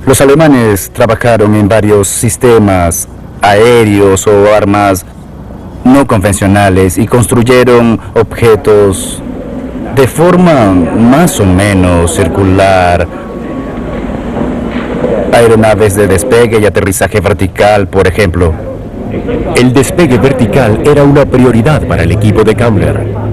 Los alemanes trabajaron en varios sistemas aéreos o armas no convencionales y construyeron objetos de forma más o menos circular. Aeronaves de despegue y aterrizaje vertical, por ejemplo. El despegue vertical era una prioridad para el equipo de Kammler.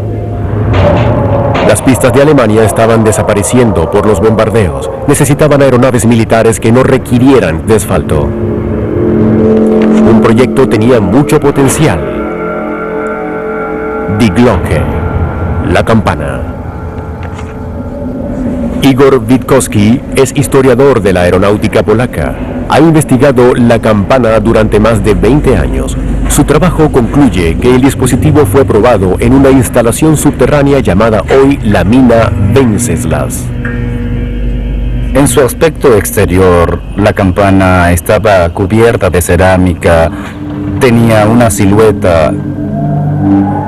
Las pistas de Alemania estaban desapareciendo por los bombardeos. Necesitaban aeronaves militares que no requirieran de asfalto. Un proyecto tenía mucho potencial. Die Glocke, la campana. Igor Witkowski es historiador de la aeronáutica polaca. Ha investigado la campana durante más de 20 años. Su trabajo concluye que el dispositivo fue probado en una instalación subterránea llamada hoy la mina Wenceslas. En su aspecto exterior, la campana estaba cubierta de cerámica, tenía una silueta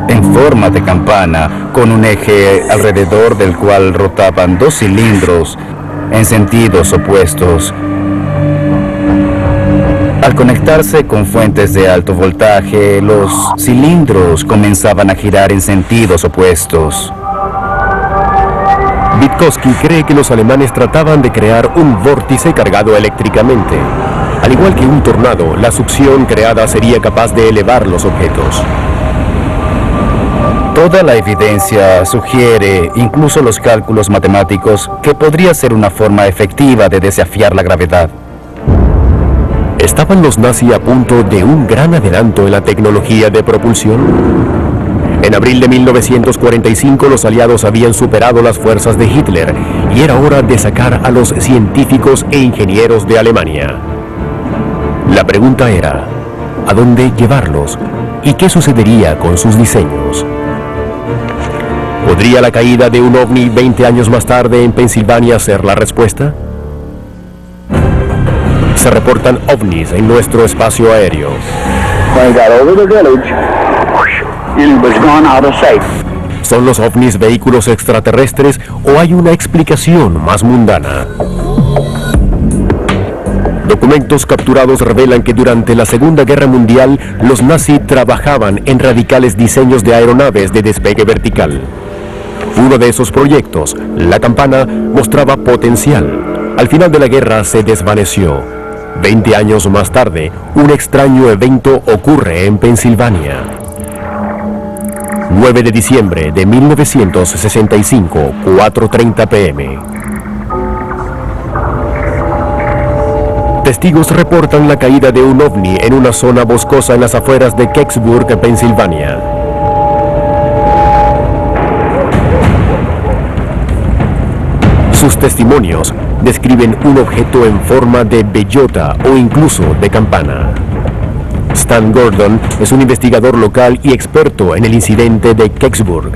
en forma de campana, con un eje alrededor del cual rotaban dos cilindros en sentidos opuestos. Al conectarse con fuentes de alto voltaje, los cilindros comenzaban a girar en sentidos opuestos. Witkowski cree que los alemanes trataban de crear un vórtice cargado eléctricamente. Al igual que un tornado, la succión creada sería capaz de elevar los objetos. Toda la evidencia sugiere, incluso los cálculos matemáticos, que podría ser una forma efectiva de desafiar la gravedad. ¿Estaban los nazis a punto de un gran adelanto en la tecnología de propulsión? En abril de 1945 los aliados habían superado las fuerzas de Hitler y era hora de sacar a los científicos e ingenieros de Alemania. La pregunta era, ¿a dónde llevarlos? ¿Y qué sucedería con sus diseños? ¿Podría la caída de un ovni 20 años más tarde en Pensilvania ser la respuesta? Se reportan ovnis en nuestro espacio aéreo. ¿Son los ovnis vehículos extraterrestres o hay una explicación más mundana? Documentos capturados revelan que durante la Segunda Guerra Mundial los nazis trabajaban en radicales diseños de aeronaves de despegue vertical. Uno de esos proyectos, la campana, mostraba potencial. Al final de la guerra se desvaneció. 20 años más tarde, un extraño evento ocurre en Pensilvania. 9 de diciembre de 1965, 4:30 p.m. Testigos reportan la caída de un ovni en una zona boscosa en las afueras de Kecksburg, Pensilvania. Sus testimonios describen un objeto en forma de bellota o incluso de campana. Stan Gordon es un investigador local y experto en el incidente de Kecksburg.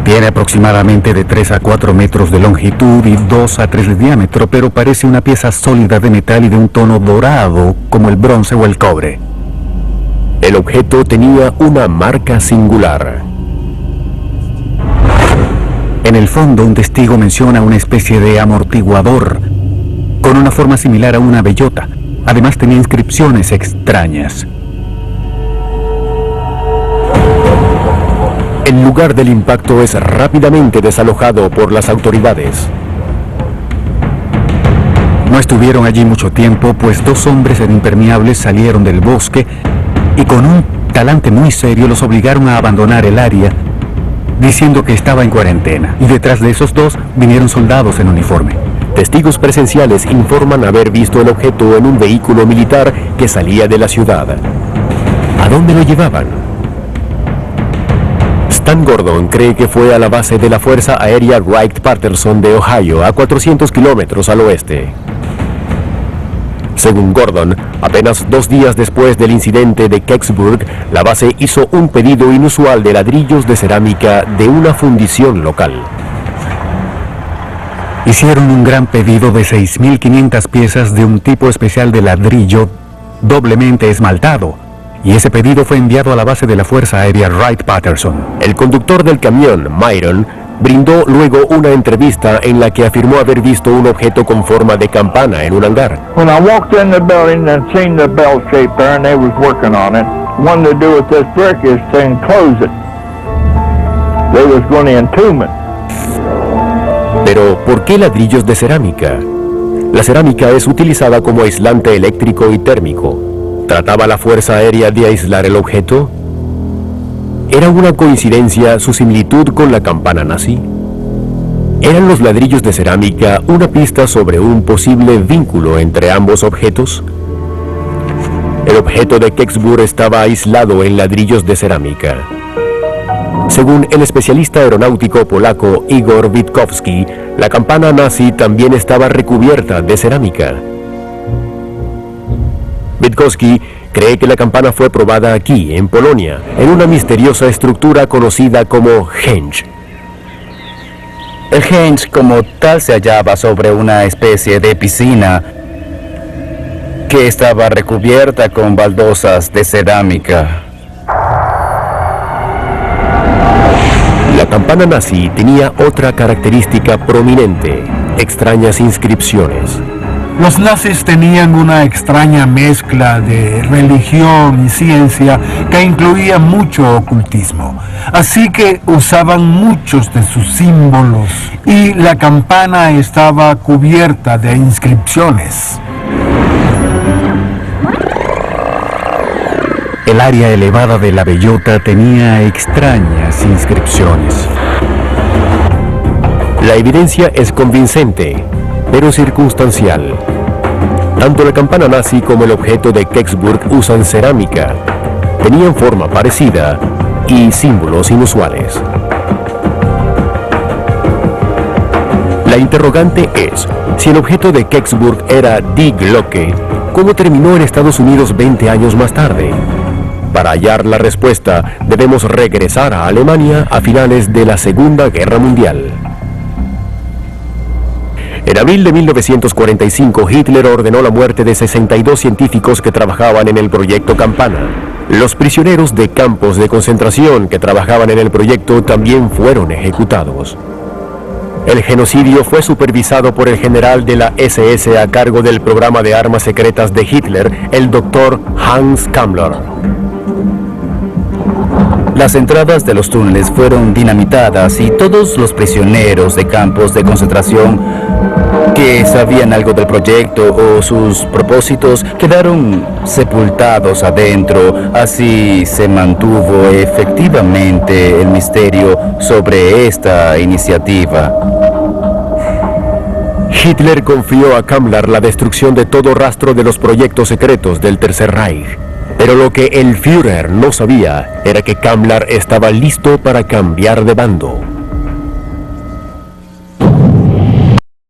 Tiene aproximadamente de 3 a 4 metros de longitud y 2 a 3 de diámetro, pero parece una pieza sólida de metal y de un tono dorado, como el bronce o el cobre. El objeto tenía una marca singular. En el fondo, un testigo menciona una especie de amortiguador, con una forma similar a una bellota. Además tenía inscripciones extrañas. El lugar del impacto es rápidamente desalojado por las autoridades. No estuvieron allí mucho tiempo, pues 2 hombres en impermeables salieron del bosque y con un talante muy serio los obligaron a abandonar el área, diciendo que estaba en cuarentena. Y detrás de esos 2 vinieron soldados en uniforme. Testigos presenciales informan haber visto el objeto en un vehículo militar que salía de la ciudad. ¿A dónde lo llevaban? Stan Gordon cree que fue a la base de la Fuerza Aérea Wright-Patterson de Ohio, a 400 kilómetros al oeste. Según Gordon, apenas 2 días después del incidente de Kecksburg, la base hizo un pedido inusual de ladrillos de cerámica de una fundición local. Hicieron un gran pedido de 6.500 piezas de un tipo especial de ladrillo doblemente esmaltado, y ese pedido fue enviado a la base de la Fuerza Aérea Wright-Patterson. El conductor del camión, Myron, brindó luego una entrevista en la que afirmó haber visto un objeto con forma de campana en un hangar. When I walked in the building and seen the bell shape there and they was working on it, one to do with this brick is to enclose it. They was going to entomb it. Pero, ¿por qué ladrillos de cerámica? La cerámica es utilizada como aislante eléctrico y térmico. ¿Trataba la Fuerza Aérea de aislar el objeto? ¿Era una coincidencia su similitud con la campana nazi? ¿Eran los ladrillos de cerámica una pista sobre un posible vínculo entre ambos objetos? El objeto de Kecksburg estaba aislado en ladrillos de cerámica. Según el especialista aeronáutico polaco Igor Witkowski, la campana nazi también estaba recubierta de cerámica. Witkowski cree que la campana fue probada aquí, en Polonia, en una misteriosa estructura conocida como henge. El henge como tal se hallaba sobre una especie de piscina que estaba recubierta con baldosas de cerámica. La campana nazi tenía otra característica prominente: extrañas inscripciones. Los nazis tenían una extraña mezcla de religión y ciencia que incluía mucho ocultismo. Así que usaban muchos de sus símbolos y la campana estaba cubierta de inscripciones. El área elevada de la bellota tenía extrañas inscripciones. La evidencia es convincente, pero circunstancial. Tanto la campana nazi como el objeto de Kecksburg usan cerámica. Tenían forma parecida y símbolos inusuales. La interrogante es, si el objeto de Kecksburg era Die Glocke, ¿cómo terminó en Estados Unidos 20 años más tarde? Para hallar la respuesta, debemos regresar a Alemania a finales de la Segunda Guerra Mundial. En abril de 1945, Hitler ordenó la muerte de 62 científicos que trabajaban en el proyecto Campana. Los prisioneros de campos de concentración que trabajaban en el proyecto también fueron ejecutados. El genocidio fue supervisado por el general de la SS a cargo del programa de armas secretas de Hitler, el Dr. Hans Kammler. Las entradas de los túneles fueron dinamitadas y todos los prisioneros de campos de concentración que sabían algo del proyecto o sus propósitos quedaron sepultados adentro. Así se mantuvo efectivamente el misterio sobre esta iniciativa. Hitler confió a Kammler la destrucción de todo rastro de los proyectos secretos del Tercer Reich. Pero lo que el Führer no sabía era que Kammler estaba listo para cambiar de bando.